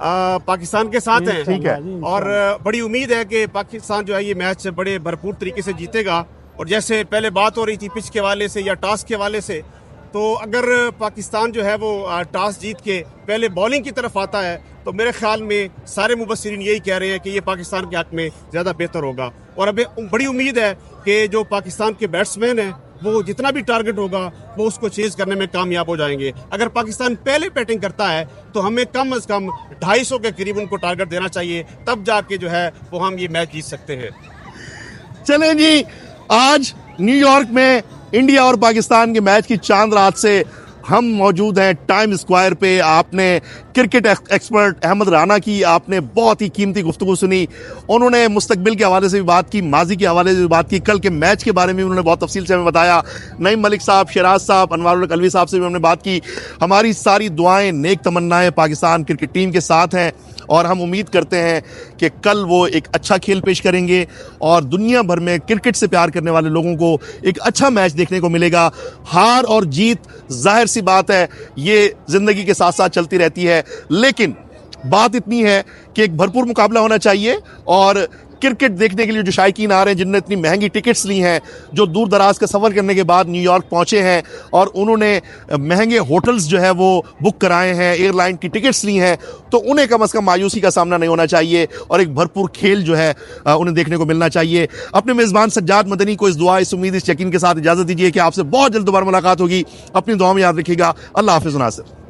पाकिस्तान के साथ हैं। ठीक है। और बड़ी उम्मीद है कि पाकिस्तान जो है ये मैच बड़े भरपूर तरीके से जीतेगा। और जैसे पहले बात हो रही थी पिच के हवाले से या टॉस के हवाले से, तो अगर पाकिस्तान जो है वो टॉस जीत के पहले बॉलिंग की तरफ आता है तो मेरे ख्याल में सारे मुबस्सिरीन यही कह रहे हैं कि ये पाकिस्तान के हक में ज़्यादा बेहतर होगा। और अब बड़ी उम्मीद है कि जो पाकिस्तान के बैट्समैन हैं वो जितना भी टारगेट होगा वो उसको चेज़ करने में कामयाब हो जाएंगे। अगर पाकिस्तान पहले बैटिंग करता है तो हमें कम अज़ कम 250 के करीब उनको टारगेट देना चाहिए, तब जाके जो है वो हम ये मैच जीत सकते हैं। चलें जी, आज न्यूयॉर्क में इंडिया और पाकिस्तान के मैच की चांद रात से हम मौजूद हैं टाइम स्क्वायर पे। आपने क्रिकेट एक्सपर्ट अहमद राना की आपने बहुत ही कीमती गुफ्तगू सुनी। उन्होंने मुस्तकबिल के हवाले से भी बात की, माजी के हवाले से भी बात की, कल के मैच के बारे में उन्होंने बहुत तफसील से हमें बताया। नईम मलिक साहब, शराज साहब, अनवारुल हक अलवी साहब से भी हमने बात की। हमारी सारी दुआएं, नेक तमन्नाएं पाकिस्तान क्रिकेट टीम के साथ हैं और हम उम्मीद करते हैं कि कल वो एक अच्छा खेल पेश करेंगे और दुनिया भर में क्रिकेट से प्यार करने वाले लोगों को एक अच्छा मैच देखने को मिलेगा। हार और जीत जाहिर सी बात है ये ज़िंदगी के साथ साथ चलती रहती है, लेकिन बात इतनी है कि एक भरपूर मुकाबला होना चाहिए। और क्रिकेट देखने के लिए जो शायकीन आ रहे हैं, जिनने इतनी महंगी टिकट्स ली हैं, जो दूर दराज का सफ़र करने के बाद न्यूयॉर्क पहुंचे हैं और उन्होंने महंगे होटल्स जो है वो बुक कराए हैं, एयरलाइन की टिकट्स ली हैं, तो उन्हें कम अज़ कम मायूसी का सामना नहीं होना चाहिए और एक भरपूर खेल जो है उन्हें देखने को मिलना चाहिए। अपने मेज़बान सज्जाद मदनी को इस दुआ, इस उम्मीद, इस यकीन के साथ इजाज़त दीजिए कि आपसे बहुत जल्द दोबारा मुलाकात होगी। अपनी दुआ में याद रखिएगा। अल्लाह हाफ़िज़ नासिर।